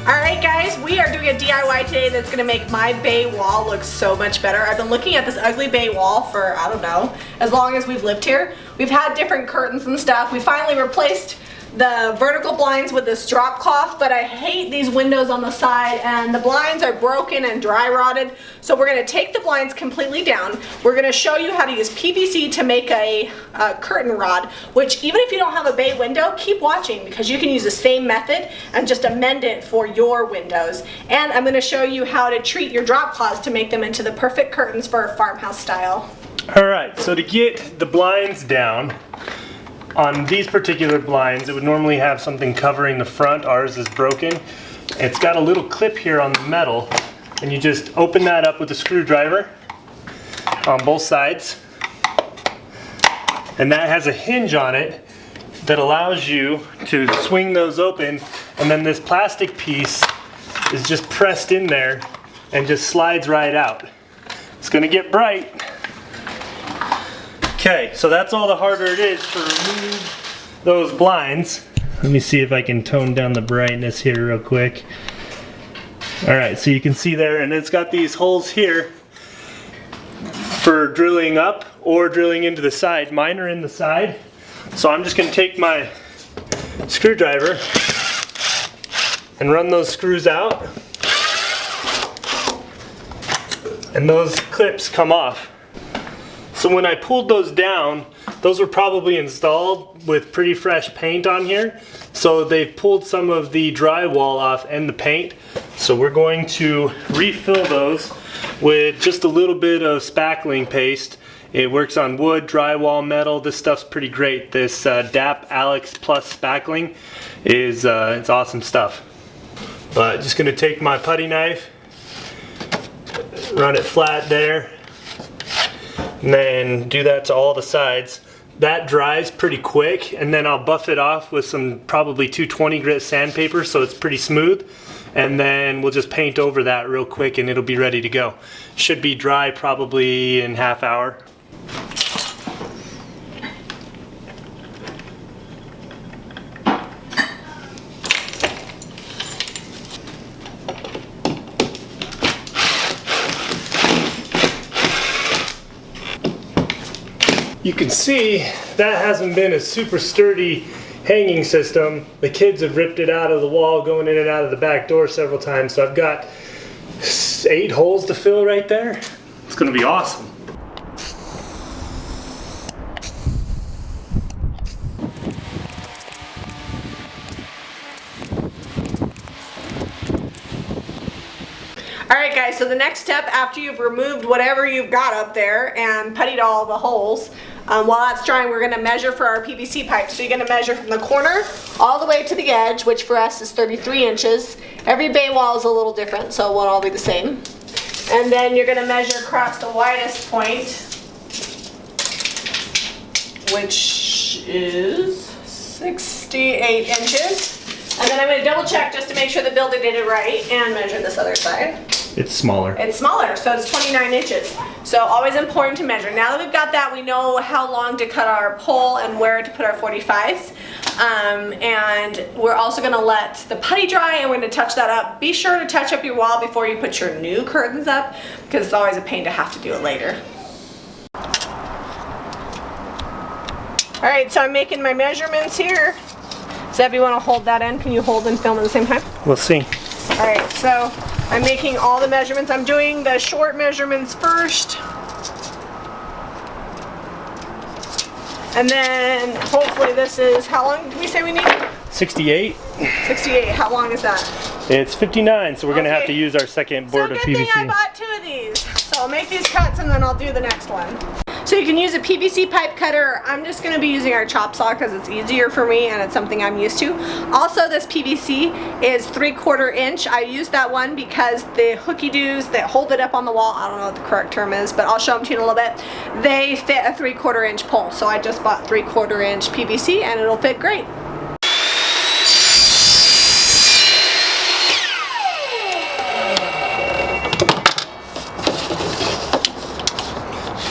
Alright guys, we are doing a DIY today that's going to make my bay wall look so much better. I've been looking at this ugly bay wall for, I don't know, as long as we've lived here. We've had different curtains and stuff. We finally replaced the vertical blinds with this drop cloth, but I hate these windows on the side and the blinds are broken and dry rotted. So we're going to take the blinds completely down. We're going to show you how to use PVC to make a curtain rod, which even if you don't have a bay window, keep watching because you can use the same method and just amend it for your windows. And I'm going to show you how to treat your drop cloths to make them into the perfect curtains for a farmhouse style. Alright, so to get the blinds down, on these particular blinds, it would normally have something covering the front. Ours is broken. It's got a little clip here on the metal, and you just open that up with a screwdriver on both sides. And that has a hinge on it that allows you to swing those open, and then this plastic piece is just pressed in there and just slides right out. It's gonna get bright. Okay, so that's all the harder it is to remove those blinds. Let me see if I can tone down the brightness here real quick. Alright, so you can see there, and it's got these holes here for drilling up or drilling into the side. Mine are in the side, so I'm just going to take my screwdriver and run those screws out, and those clips come off. So when I pulled those down, those were probably installed with pretty fresh paint on here. So they've pulled some of the drywall off and the paint. So we're going to refill those with just a little bit of spackling paste. It works on wood, drywall, metal. This stuff's pretty great. This DAP Alex Plus spackling is it's awesome stuff. But just gonna take my putty knife, run it flat there, and then do that to all the sides. That dries pretty quick, and then I'll buff it off with some probably 220 grit sandpaper so it's pretty smooth, and then we'll just paint over that real quick and it'll be ready to go. Should be dry probably in half hour. You can see that hasn't been a super sturdy hanging system. The kids have ripped it out of the wall going in and out of the back door several times, so I've got 8 holes to fill right there. It's gonna be awesome. Alright guys, so the next step after you've removed whatever you've got up there and puttied all the holes, while that's drying, we're going to measure for our PVC pipe. So you're going to measure from the corner all the way to the edge, which for us is 33 inches. Every bay wall is a little different, so it won't all be the same. And then you're going to measure across the widest point, which is 68 inches. And then I'm going to double check just to make sure the builder did it right and measure this other side. It's smaller. It's smaller, so it's 29 inches. So always important to measure. Now that we've got that, we know how long to cut our pole and where to put our 45s. And we're also going to let the putty dry and we're going to touch that up. Be sure to touch up your wall before you put your new curtains up because it's always a pain to have to do it later. Alright, so I'm making my measurements here. So if you want to hold that in, can you hold and film at the same time? We'll see. Alright, so I'm making all the measurements. I'm doing the short measurements first. And then hopefully this is, how long did we say we need? 68. 68, how long is that? It's 59, so we're going to have to use our second board of PVC. So good thing I bought 2 of these. So I'll make these cuts and then I'll do the next one. So you can use a PVC pipe cutter. I'm just going to be using our chop saw because it's easier for me and it's something I'm used to. Also, this PVC is 3/4 inch. I use that one because the hooky-doos that hold it up on the wall, I don't know what the correct term is, but I'll show them to you in a little bit. They fit a 3/4 inch pole. So I just bought 3/4 inch PVC and it'll fit great.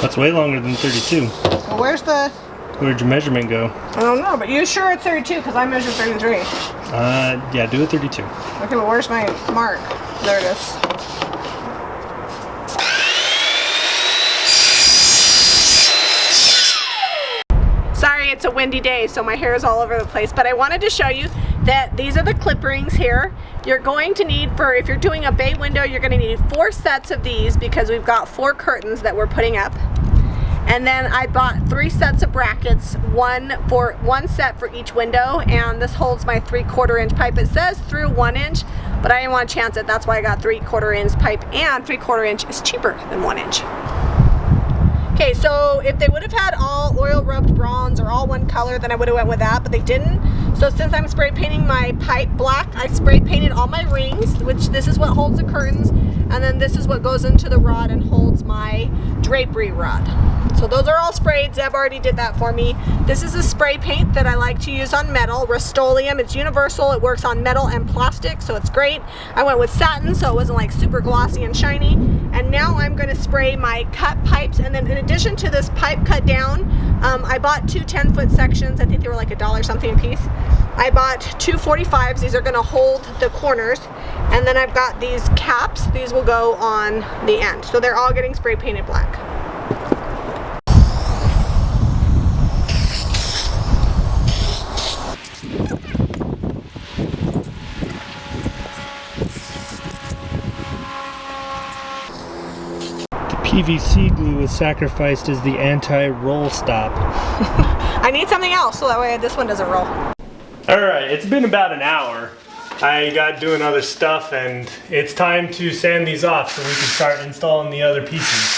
That's way longer than 32. Well, where's the Where'd your measurement go? I don't know, but you sure it's 32 because I measured 33. Yeah, do a 32. Okay, but where's my mark? There it is. Sorry, it's a windy day, so my hair is all over the place, but I wanted to show you that these are the clip rings here. You're going to need, if you're doing a bay window, you're going to need 4 sets of these because we've got 4 curtains that we're putting up. And then I bought 3 sets of brackets, one set for each window, and this holds my 3/4 inch pipe. It says through 1 inch, but I didn't want to chance it. That's why I got 3/4 inch pipe, and 3/4 inch is cheaper than 1 inch. Okay, so if they would have had all oil rubbed bronze or all one color, then I would have went with that, but they didn't. So since I'm spray painting my pipe black, I spray painted all my rings, which this is what holds the curtains, and then this is what goes into the rod and holds my drapery rod. So those are all sprayed. Zeb already did that for me. This is a spray paint that I like to use on metal, Rustoleum. It's universal. It works on metal and plastic, so it's great. I went with satin, so it wasn't like super glossy and shiny. And now I'm going to spray my cut pipes, and then in addition to this pipe cut down, I bought 2 10-foot sections. I think they were like $1 something a piece. I bought 2 45s. These are going to hold the corners, and then I've got these caps. These will go on the end, so they're all getting spray painted black. PVC glue was sacrificed as the anti-roll stop. I need something else so that way this one doesn't roll. Alright, it's been about an hour. I got doing other stuff and it's time to sand these off so we can start installing the other pieces.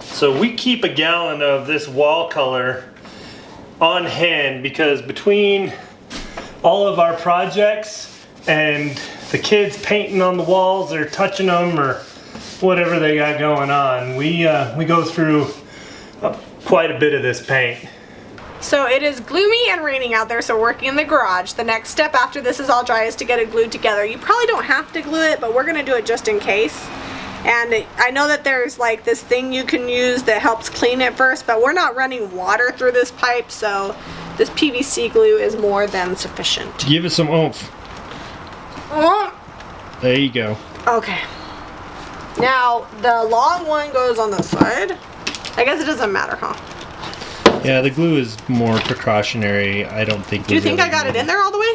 So we keep a gallon of this wall color on hand because between all of our projects and the kids painting on the walls or touching them or whatever they got going on, we go through quite a bit of this paint. So it is gloomy and raining out there, so we're working in the garage. The next step after this is all dry is to get it glued together. You probably don't have to glue it, but we're gonna do it just in case. And I know that there's like this thing you can use that helps clean it first, but we're not running water through this pipe, so this PVC glue is more than sufficient. Give it some oomph. There you go. Okay. Now, the long one goes on the side. I guess it doesn't matter, huh? Yeah, the glue is more precautionary. I don't think. Do you think I got it in there all the way?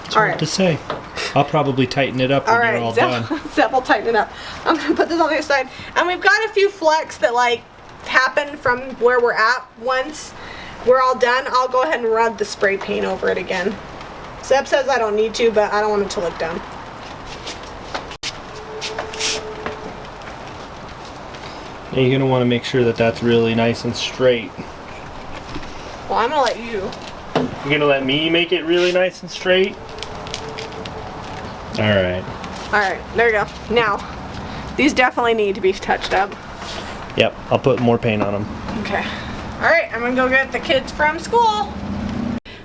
It's hard to say. I'll probably tighten it up when you're all done. Zeb will tighten it up. I'm gonna put this on the other side. And we've got a few flecks that like happen from where we're at. Once we're all done, I'll go ahead and rub the spray paint over it again. Zeb says I don't need to, but I don't want it to look dumb. You're gonna want to make sure that that's really nice and straight. Well, I'm gonna let you. You're gonna let me make it really nice and straight? Alright. Alright, there you go. Now, these definitely need to be touched up. Yep, I'll put more paint on them. Okay. Alright, I'm gonna go get the kids from school.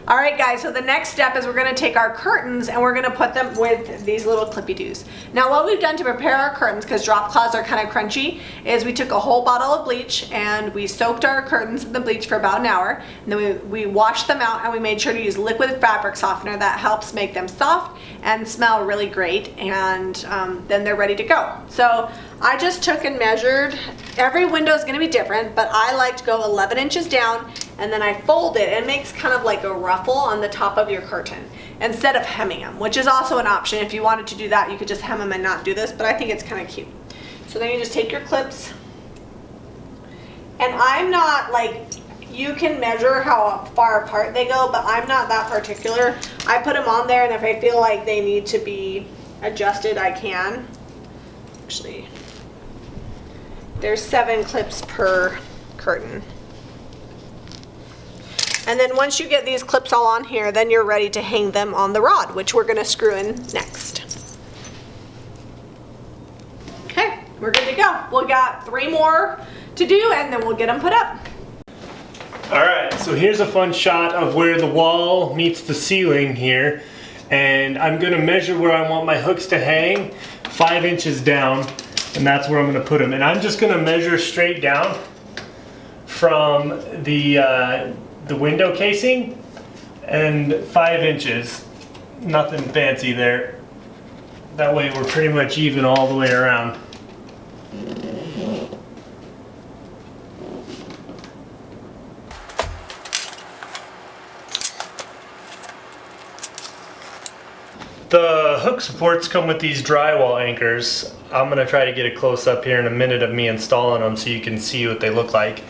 Alright guys, so the next step is we're going to take our curtains and we're going to put them with these little clippy-doos. Now what we've done to prepare our curtains, because drop cloths are kind of crunchy, is we took a whole bottle of bleach and we soaked our curtains in the bleach for about an hour. And then we washed them out and we made sure to use liquid fabric softener that helps make them soft and smell really great, and then they're ready to go. So I just took and measured. Every window is going to be different, but I like to go 11 inches down and then I fold it. It makes kind of like a ruffle on the top of your curtain instead of hemming them, which is also an option. If you wanted to do that, you could just hem them and not do this, but I think it's kind of cute. So then you just take your clips, and I'm not like, you can measure how far apart they go, but I'm not that particular. I put them on there, and if I feel like they need to be adjusted, I can. Actually, there's 7 clips per curtain. And then once you get these clips all on here, then you're ready to hang them on the rod, which we're gonna screw in next. Okay, we're good to go. We've got 3 more to do and then we'll get them put up. Alright, so here's a fun shot of where the wall meets the ceiling here. And I'm going to measure where I want my hooks to hang, 5 inches down, and that's where I'm going to put them. And I'm just going to measure straight down from the window casing, and 5 inches. Nothing fancy there. That way we're pretty much even all the way around. The hook supports come with these drywall anchors. I'm going to try to get a close up here in a minute of me installing them so you can see what they look like.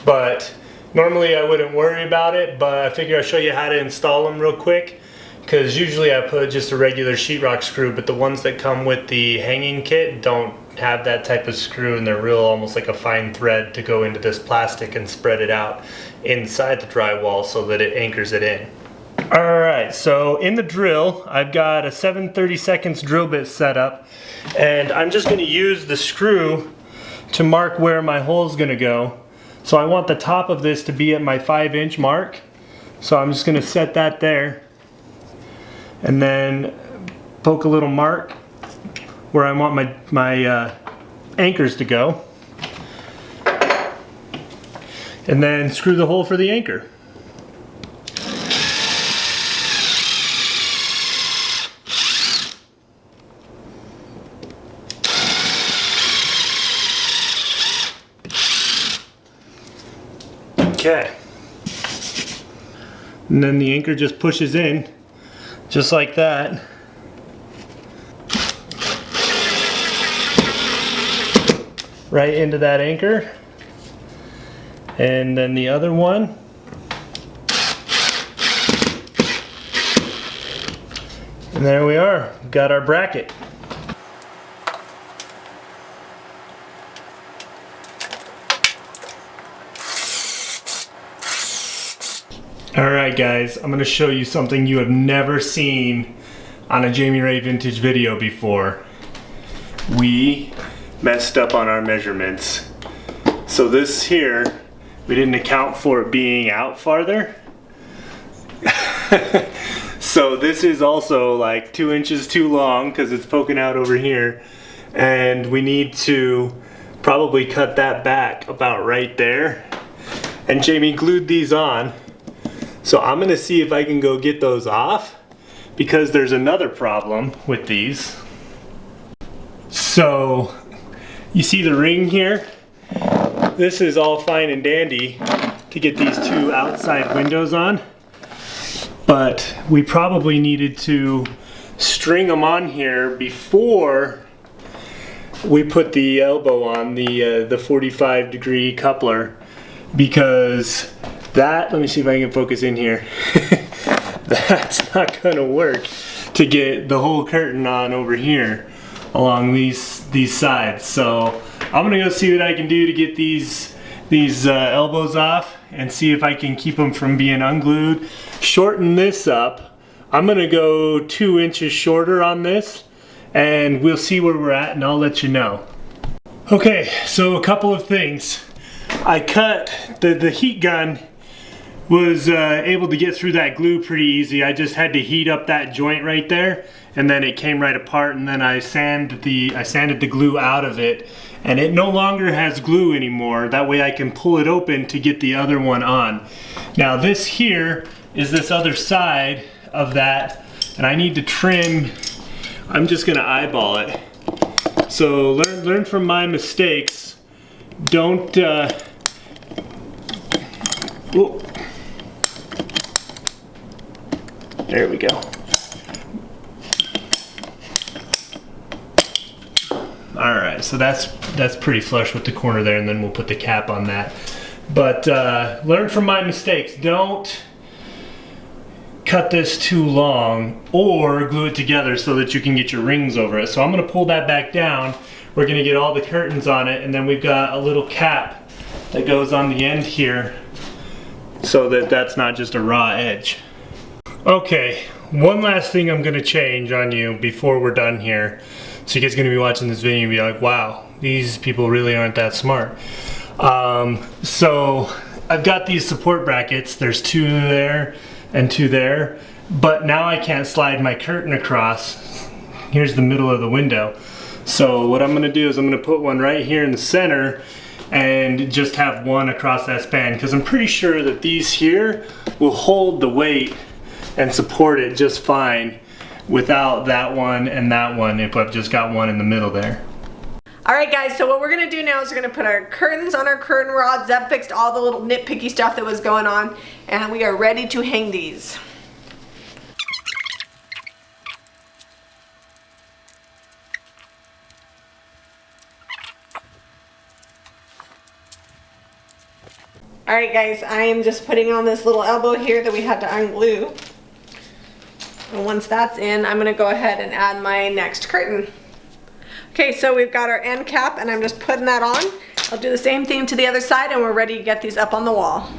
But normally I wouldn't worry about it, but I figure I'll show you how to install them real quick. Because usually I put just a regular sheetrock screw, but the ones that come with the hanging kit don't have that type of screw, and they're real almost like a fine thread to go into this plastic and spread it out inside the drywall so that it anchors it in. Alright, so in the drill, I've got a 7/32 drill bit set up, and I'm just going to use the screw to mark where my hole's going to go. So I want the top of this to be at my 5-inch mark, so I'm just going to set that there, and then poke a little mark where I want my anchors to go, and then screw the hole for the anchor. Okay, and then the anchor just pushes in, just like that. Right into that anchor. And then the other one. And there we are, got our bracket. Alright guys, I'm going to show you something you have never seen on a Jami Ray vintage video before. We messed up on our measurements. So this here, we didn't account for it being out farther. So this is also like 2 inches too long because it's poking out over here. And we need to probably cut that back about right there. And Jami glued these on. So I'm going to see if I can go get those off, because there's another problem with these. So you see the ring here? This is all fine and dandy to get these two outside windows on, but we probably needed to string them on here before we put the elbow on, the 45-degree coupler, because that, let me see if I can focus in here. That's not gonna work to get the whole curtain on over here along these sides. So I'm gonna go see what I can do to get these elbows off and see if I can keep them from being unglued. Shorten this up. I'm gonna go 2 inches shorter on this, and we'll see where we're at, and I'll let you know. Okay, so a couple of things. I cut the heat gun was able to get through that glue pretty easy. I just had to heat up that joint right there, and then it came right apart, and then I sanded the glue out of it, and it no longer has glue anymore. That way I can pull it open to get the other one on. Now this here is this other side of that, and I need to trim. I'm just gonna eyeball it. So learn from my mistakes. Don't whoa. There we go. Alright, so that's pretty flush with the corner there, and then we'll put the cap on that. But learn from my mistakes. Don't cut this too long or glue it together so that you can get your rings over it. So I'm going to pull that back down. We're going to get all the curtains on it, and then we've got a little cap that goes on the end here so that that's not just a raw edge. Okay, one last thing I'm going to change on you before we're done here. So you guys are going to be watching this video and be like, wow, these people really aren't that smart. So I've got these support brackets. There's 2 there and 2 there, but now I can't slide my curtain across. Here's the middle of the window. So what I'm gonna do is I'm gonna put one right here in the center and just have one across that span, because I'm pretty sure that these here will hold the weight and support it just fine without that one and that one if I've just got one in the middle there. Alright guys, so what we're going to do now is we're going to put our curtains on our curtain rods. Zeb fixed all the little nitpicky stuff that was going on, and we are ready to hang these. Alright guys, I am just putting on this little elbow here that we had to unglue. And once that's in, I'm going to go ahead and add my next curtain. Okay, so we've got our end cap and I'm just putting that on. I'll do the same thing to the other side and we're ready to get these up on the wall.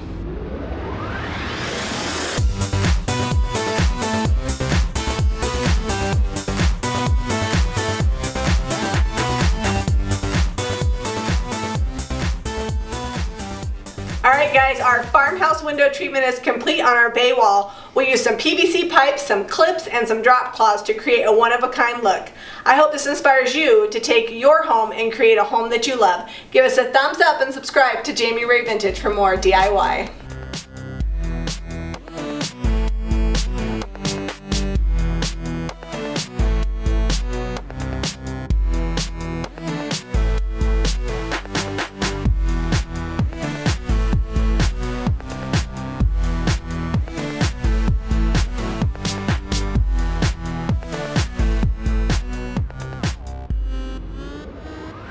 Alright guys, our farmhouse window treatment is complete on our bay wall. We used some PVC pipes, some clips, and some drop cloths to create a one-of-a-kind look. I hope this inspires you to take your home and create a home that you love. Give us a thumbs up and subscribe to Jami Ray Vintage for more DIY.